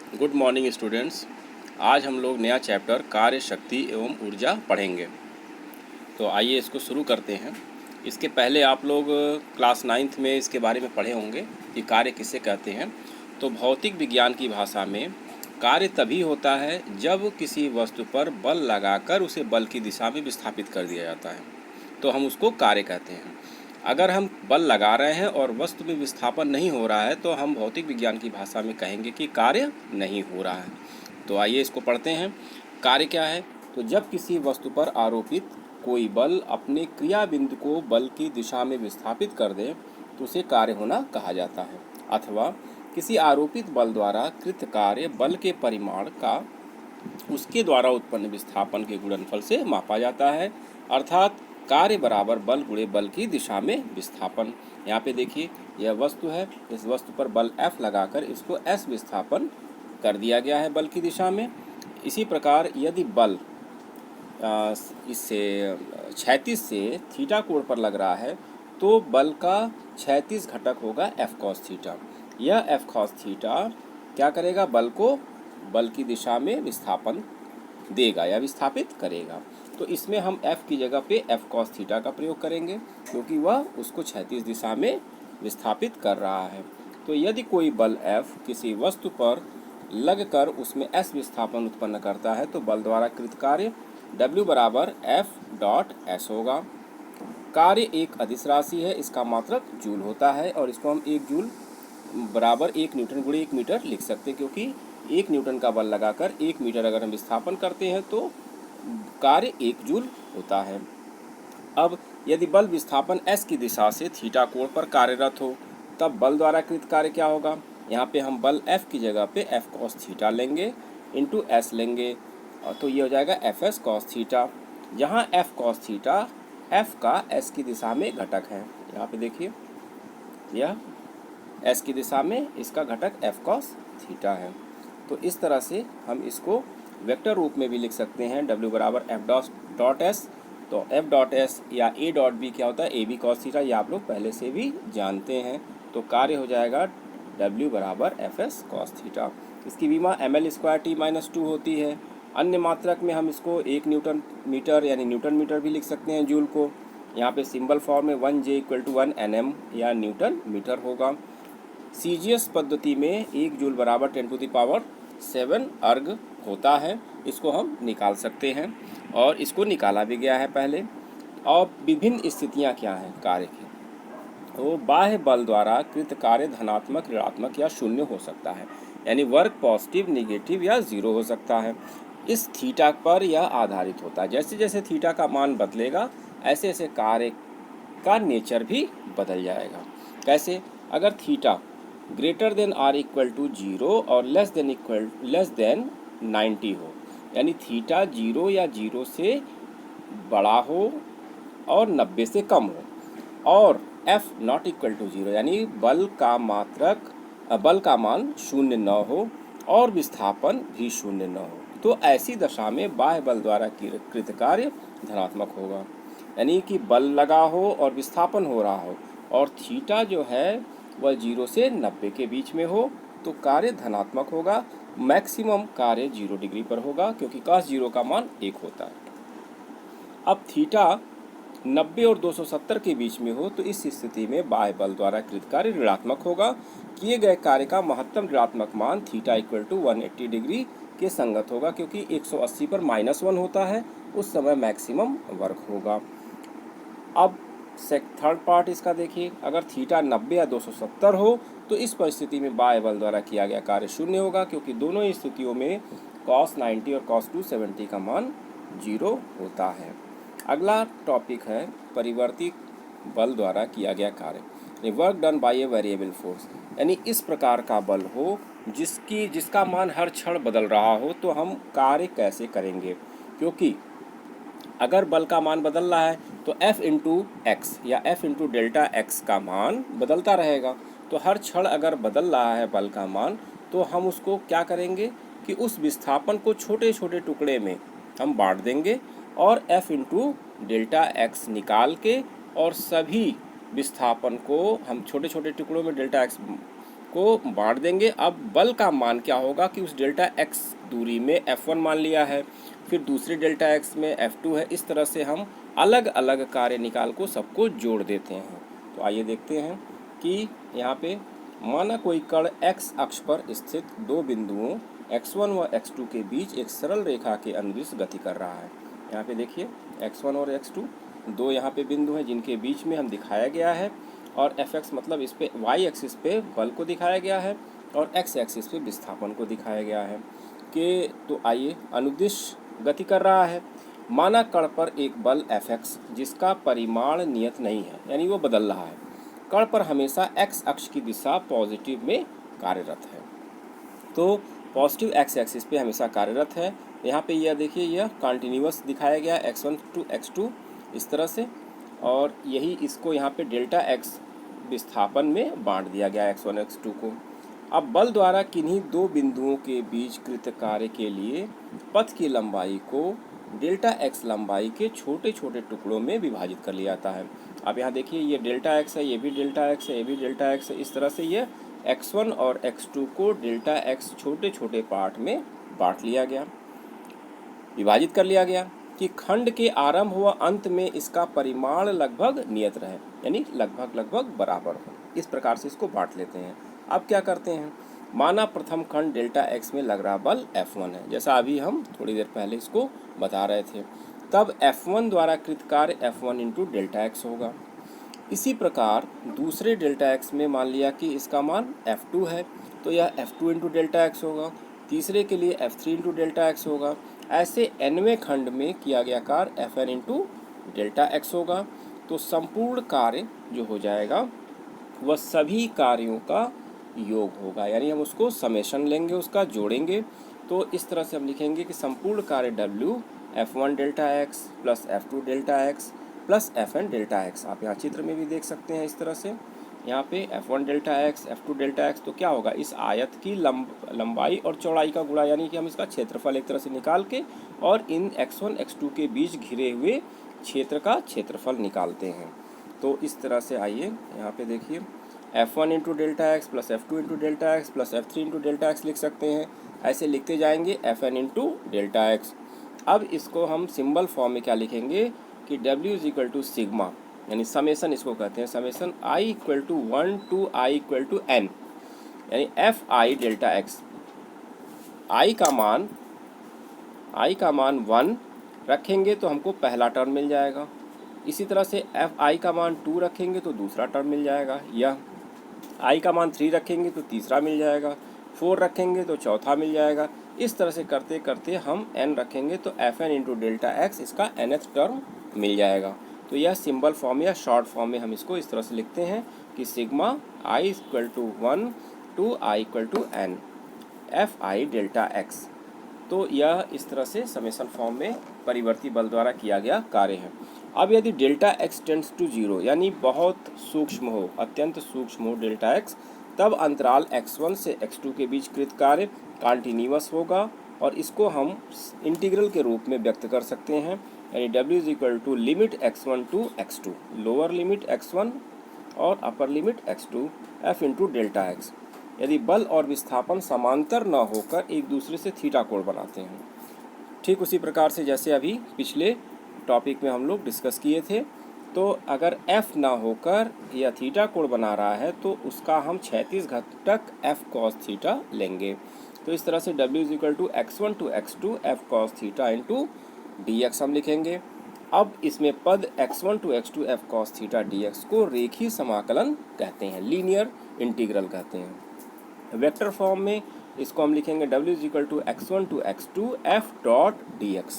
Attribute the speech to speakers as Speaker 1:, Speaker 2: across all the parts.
Speaker 1: Good morning students. आज हम लोग नया चैप्टर कार्य शक्ति एवं ऊर्जा पढ़ेंगे। तो आइए इसको शुरू करते हैं। इसके पहले आप लोग क्लास 9th में इसके बारे में पढ़े होंगे कि कार्य किसे कहते हैं। तो भौतिक विज्ञान की भाषा में कार्य तभी होता है जब किसी वस्तु पर बल लगाकर उसे बल की दिशा में विस्थापित कर दिया जाता है, तो हम उसको कार्य कहते हैं। अगर हम बल लगा रहे हैं और वस्तु में विस्थापन नहीं हो रहा है तो हम भौतिक विज्ञान की भाषा में कहेंगे कि कार्य नहीं हो रहा है। तो आइए इसको पढ़ते हैं। कार्य क्या है? तो जब किसी वस्तु पर आरोपित कोई बल अपने क्रिया बिंदु को बल की दिशा में विस्थापित कर दे तो उसे कार्य होना कहा जाता है। अथवा किसी आरोपित बल द्वारा कृत कार्य बल के परिमाण का उसके द्वारा उत्पन्न विस्थापन के गुणनफल से मापा जाता है, अर्थात कार्य बराबर बल गुणे बल की दिशा में विस्थापन। यहाँ पे देखिए यह वस्तु है, इस वस्तु पर बल F लगाकर इसको S विस्थापन कर दिया गया है बल की दिशा में। इसी प्रकार यदि बल इससे क्षैतिज से थीटा कोण पर लग रहा है तो बल का क्षैतिज घटक होगा F cos थीटा। यह F cos थीटा क्या करेगा? बल को बल की दिशा में विस्थापन देगा या विस्थापित करेगा। तो इसमें हम F की जगह पे F cos थीटा का प्रयोग करेंगे क्योंकि वह उसको क्षैतिज दिशा में विस्थापित कर रहा है। तो यदि कोई बल F किसी वस्तु पर लगकर उसमें S विस्थापन उत्पन्न करता है तो बल द्वारा कृत कार्य W बराबर F डॉट S होगा। कार्य एक अदिश राशि है, इसका मात्रक जूल होता है और इसको हम 1 जूल बराबर 1 न्यूटन गुणे 1 मीटर लिख सकते हैं, क्योंकि 1 न्यूटन का बल लगाकर 1 मीटर अगर हम विस्थापन करते हैं तो कार्य 1 जूल होता है। अब यदि बल विस्थापन S की दिशा से थीटा कोण पर कार्यरत हो तब बल द्वारा कृत कार्य क्या होगा? यहाँ पे हम बल F की जगह पे F cos थीटा लेंगे इंटू S लेंगे, तो ये हो जाएगा Fs cos थीटा, जहाँ F cos थीटा F का S की दिशा में घटक है। यहाँ पे देखिए यह S की दिशा में इसका घटक F cos थीटा है। तो इस तरह से हम इसको वेक्टर रूप में भी लिख सकते हैं, W बराबर F डॉट S। तो F डॉट S या A डॉट B क्या होता है? AB cos थीटा, ये आप लोग पहले से भी जानते हैं। तो कार्य हो जाएगा W बराबर Fs cos थीटा। इसकी विमा ml स्क्वायर T माइनस 2 होती है। अन्य मात्रक में हम इसको 1 न्यूटन मीटर यानी न्यूटन मीटर भी लिख सकते हैं जूल को। यहाँ पे सिंबल फॉर्म में 1J = 1 Nm या न्यूटन मीटर होगा। CGS पद्धति में 1 जूल बराबर 10⁻7 अर्ग होता है, इसको हम निकाल सकते हैं और इसको निकाला भी गया है पहले। और विभिन्न स्थितियां क्या हैं कार्य की? तो बाह्य बल द्वारा कृत कार्य धनात्मक, ऋणात्मक या शून्य हो सकता है, यानी वर्क पॉजिटिव, निगेटिव या 0 हो सकता है। इस थीटा पर यह आधारित होता है। जैसे जैसे थीटा का मान बदलेगा ऐसे ऐसे कार्य का नेचर भी बदल जाएगा। कैसे? अगर theta greater than or equal to 0 और लेस देन 90 हो, यानी थीटा 0 या 0 से बड़ा हो और 90 से कम हो, और F नॉट इक्वल टू 0 यानी बल का मान शून्य न हो और विस्थापन भी शून्य न हो, तो ऐसी दशा में बाह्य बल द्वारा कृत कार्य धनात्मक होगा। यानी कि बल लगा हो और विस्थापन हो रहा हो और थीटा जो है वह 0 से 90 के बीच में हो तो कार्य धनात्मक होगा। मैक्सिमम कार्य 0 डिग्री पर होगा क्योंकि cos 0 का मान 1 होता है। अब थीटा 90 और 270 के बीच में हो तो इस स्थिति में बाह्य बल द्वारा कृत कार्य ऋणात्मक होगा। किए गए कार्य का महत्तम ऋणात्मक मान थीटा इक्वल टू 180 डिग्री के संगत होगा, क्योंकि 180 पर -1 होता है, उस समय मैक्सिमम वर्क होगा। अब थर्ड पार्ट इसका देखिए, अगर थीटा 90 या 270 हो तो इस परिस्थिति में बाह्य बल द्वारा किया गया कार्य शून्य होगा, क्योंकि दोनों ही स्थितियों में cos 90 और cos 270 का मान 0 होता है। अगला टॉपिक है परिवर्ती बल द्वारा किया गया कार्य, work done by a variable force. यानी इस प्रकार का बल हो जिसका मान हर क्षण बदल रहा हो, तो हम कार्य कैसे करेंगे? क्योंकि अगर बल का मान बदल रहा है तो F इंटू एक्स या F इंटू डेल्टा एक्स का मान बदलता रहेगा। तो हर क्षण अगर बदल रहा है बल का मान तो हम उसको क्या करेंगे कि उस विस्थापन को छोटे छोटे टुकड़े में हम बांट देंगे और F इंटू डेल्टा एक्स निकाल के और सभी विस्थापन को हम छोटे छोटे टुकड़ों में डेल्टा एक्स को बांट देंगे। अब बल का मान क्या होगा कि उस डेल्टा एक्स दूरी में F1 मान लिया है, फिर दूसरे डेल्टा एक्स में F2 है। इस तरह से हम अलग अलग कार्य निकाल को सबको जोड़ देते हैं। तो आइए देखते हैं कि यहाँ पे माना कोई कण x अक्ष पर स्थित दो बिंदुओं x1 व x2 के बीच एक सरल रेखा के अनुदिश गति कर रहा है। यहाँ पे देखिए x1 और x2 दो यहाँ पे बिंदु हैं जिनके बीच में हम दिखाया गया है, और fx मतलब इस पे y एक्सिस पे बल को दिखाया गया है और x एक्सिस पे विस्थापन को दिखाया गया है कि तो आइए अनुदिश गति कर रहा है। माना कण पर एक बल Fx जिसका परिमाण नियत नहीं है, यानी वो बदल रहा है। कण पर हमेशा x अक्ष की दिशा पॉजिटिव में कार्यरत है, तो पॉजिटिव x एक्सिस पे हमेशा कार्यरत है। यहाँ पे यह देखिए यह कंटिन्यूअस दिखाया गया x1 टू x2 इस तरह से, और यही इसको यहाँ पे डेल्टा x विस्थापन में बांट दिया गया x1 x2 को। अब बल द्वारा किन्हीं दो बिंदुओं के बीच कृत कार्य के लिए पथ की लंबाई को डेल्टा x लंबाई के छोटे छोटे टुकड़ों में विभाजित कर लिया जाता है। अब यहाँ देखिए ये डेल्टा x है, ये भी डेल्टा x है, ये भी डेल्टा x है। इस तरह से ये x1 और x2 को डेल्टा x छोटे छोटे पार्ट में बांट लिया गया, विभाजित कर लिया गया कि खंड के आरंभ व अंत में इसका परिमाण लगभग नियत रहे, यानी लगभग बराबर हो। इस प्रकार से इसको बांट लेते हैं। अब क्या करते हैं, माना प्रथम खंड डेल्टा x में लग रहा बल F1 है, जैसा अभी हम थोड़ी देर पहले इसको बता रहे थे, तब F1 द्वारा कृत कार्य F1 इंटू डेल्टा एक्स होगा। इसी प्रकार दूसरे डेल्टा एक्स में मान लिया कि इसका मान F2 है, तो यह F2 इंटू डेल्टा एक्स होगा। तीसरे के लिए F3 इंटू डेल्टा एक्स होगा। ऐसे nवें खंड में किया गया कार्य Fn इंटू डेल्टा एक्स होगा। तो संपूर्ण कार्य जो हो जाएगा वह सभी कार्यों का योग होगा, यानी हम उसको समेशन लेंगे, उसका जोड़ेंगे। तो इस तरह से हम लिखेंगे कि संपूर्ण कार्य W F1 delta x plus F2 delta x plus Fn delta x. आप यहाँ चित्र में भी देख सकते हैं इस तरह से, यहाँ पे F1 delta x F2 delta x, तो क्या होगा इस आयत की लंबाई और चौड़ाई का गुणा, यानी कि हम इसका क्षेत्रफल एक तरह से निकाल के और इन x1 x2 के बीच घिरे हुए क्षेत्र का क्षेत्रफल निकालते हैं। तो इस तरह से आइए यहाँ पे देखिए F1 into delta x plus F2 into delta x plus F3 into delta x लिख सकते हैं। ऐसे लिखते जाएंगे Fn इंटू डेल्टा एक्स। अब इसको हम सिंबल फॉर्म में क्या लिखेंगे कि W is equal to sigma, यानी समेसन इसको कहते हैं, summation I equal to 1 to I equal to N, यानी Fi डेल्टा एक्स। I का मान 1 रखेंगे तो हमको पहला टर्म मिल जाएगा। इसी तरह से Fi का मान 2 रखेंगे तो दूसरा टर्म मिल जाएगा, यह I का मान 3 रखेंगे तो तीसरा मिल जाएगा, 4 रखेंगे तो चौथा मिल जाएगा। इस तरह से करते करते हम n रखेंगे तो Fn इंटू डेल्टा एक्स इसका nth टर्म मिल जाएगा। तो यह सिंबल फॉर्म या शॉर्ट फॉर्म में हम इसको इस तरह से लिखते हैं कि sigma I equal to 1 to I equal to N Fi delta x. तो यह इस तरह से समेशन फॉर्म में परिवर्ती बल द्वारा किया गया कार्य है। अब यदि डेल्टा एक्स टेंड्स टू 0, यानी बहुत सूक्ष्म हो, अत्यंत सूक्ष्म हो डेल्टा एक्स, तब अंतराल x1 से x2 के बीच कृत कार्य कॉन्टिन्यूअस होगा, और इसको हम इंटीग्रल के रूप में व्यक्त कर सकते हैं, यानी W is equal to limit x1 to x2, lower limit x1 और upper limit x2 F into delta x, यदि बल और विस्थापन समांतर न होकर एक दूसरे से थीटा कोण बनाते हैं। ठीक उसी प्रकार से जैसे अभी पिछले टॉपिक में हम लोग डिस्कस किए थे, तो अगर F ना होकर यह थीटा कोण बना रहा है तो उसका हम क्षैतिज घटक F cos थीटा लेंगे। तो इस तरह से W is equal to x1 to x2 F cos theta into dx हम लिखेंगे। अब इसमें पद x1 to x2 F cos theta dx को रेखीय समाकलन कहते हैं, लीनियर इंटीग्रल कहते हैं। वेक्टर फॉर्म में इसको हम लिखेंगे W is equal to x1 to x2 F dot dx,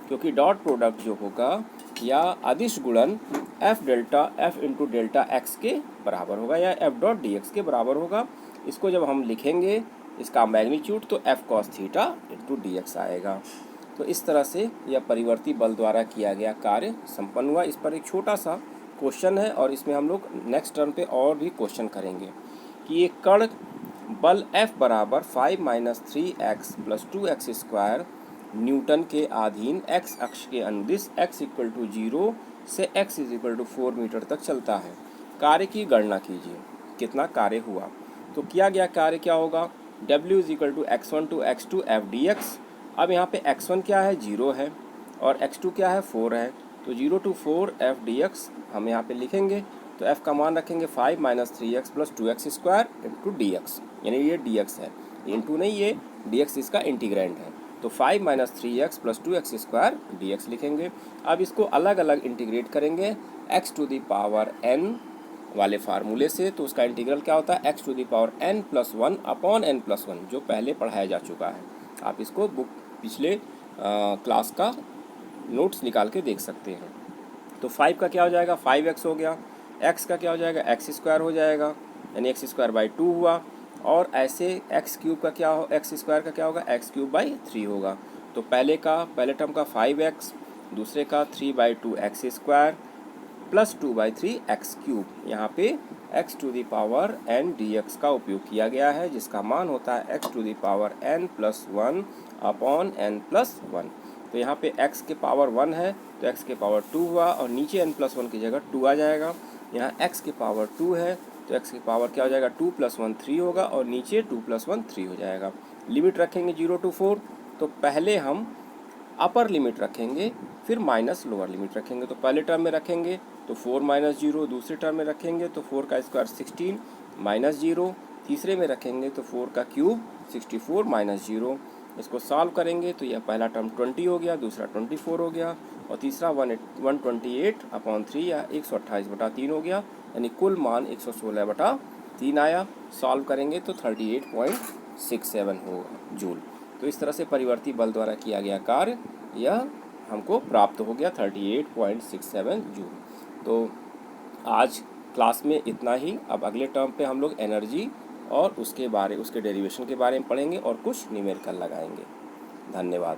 Speaker 1: क्योंकि डॉट प्रोडक्ट जो होगा या अदिश गुणन F delta F into delta x के बराबर होगा या F डॉट dx के बराबर होगा। इसको जब हम लिखेंगे इसका मैग्नीट्यूड तो F cos theta into dx आएगा। तो इस तरह से यह परिवर्ती बल द्वारा किया गया कार्य संपन्न हुआ। इस पर एक छोटा सा क्वेश्चन है और इसमें हम लोग नेक्स्ट टर्म पे और भी क्वेश्चन करेंगे कि एक कण बल F बराबर 5 minus 3x plus 2x square Newton के अधीन x अक्ष के अनुदिश x इक्वल टू 0 से x is equal to 4 metre तक चलता है। कार्य की गणना कीजिए, कितना कार्य हुआ। तो किया गया कार्य क्या होगा, W is equal to x1 to x2 F d x. अब यहाँ पे x1 क्या है, 0 है, और x2 क्या है, 4 है। तो 0 टू 4 एफ डी एक्स हम यहाँ पे लिखेंगे। तो f का मान रखेंगे 5 minus 3x plus 2x square into D x, यानी ये डी एक्स है, इंटू नहीं, ये डी एक्स इसका इंटीग्रेंड है। तो 5 minus 3x plus 2x square d x लिखेंगे। अब इसको अलग अलग इंटीग्रेट करेंगे x to the power n वाले फार्मूले से। तो उसका इंटीग्रल क्या होता है, x to the power n plus 1 upon n plus 1, जो पहले पढ़ाया जा चुका है। आप इसको बुक पिछले क्लास का नोट्स निकाल के देख सकते हैं। तो 5 का क्या हो जाएगा, 5x हो गया, x का क्या हो जाएगा, x स्क्वायर हो जाएगा, यानी x स्क्वायर बाई 2 हुआ, और ऐसे x क्यूब का क्या हो, x स्क्वायर का क्या होगा, x क्यूब बाई 3 होगा। तो पहले टर्म का 5x, दूसरे का 3/2 x square plus 2/3 x cube. यहाँ पे x to the power n dx का उपयोग किया गया है, जिसका मान होता है x to the power n plus 1 upon n plus 1। तो यहाँ पे x के पावर 1 है तो x के पावर 2 हुआ, और नीचे n प्लस 1 की जगह 2 आ जाएगा। यहाँ x के पावर 2 है तो x के पावर क्या हो जाएगा, 2 प्लस 1 3 होगा, और नीचे 2 प्लस 1 3 हो जाएगा। लिमिट रखेंगे 0 टू 4। तो पहले हम अपर लिमिट रखेंगे, फिर माइनस लोअर लिमिट रखेंगे। तो पहले टर्म में रखेंगे तो 4 माइनस 0, दूसरे टर्म में रखेंगे तो 4 का स्क्वायर 16 माइनस 0, तीसरे में रखेंगे तो 4 का क्यूब 64 माइनस 0। इसको सॉल्व करेंगे तो यह पहला टर्म 20 हो गया, दूसरा 24 हो गया, और तीसरा 128 अपॉन 3 या 128/3 हो गया, यानी कुल मान 116/3 आया। सॉल्व करेंगे तो 38.67 होगा जूल। तो इस तरह से परिवर्ती बल द्वारा किया गया कार्य यह हमको प्राप्त हो गया 38.67 जूल। तो आज क्लास में इतना ही। अब अगले टर्म पे हम लोग एनर्जी और उसके डेरिवेशन के बारे में पढ़ेंगे और कुछ न्यूमेरिकल लगाएंगे। धन्यवाद।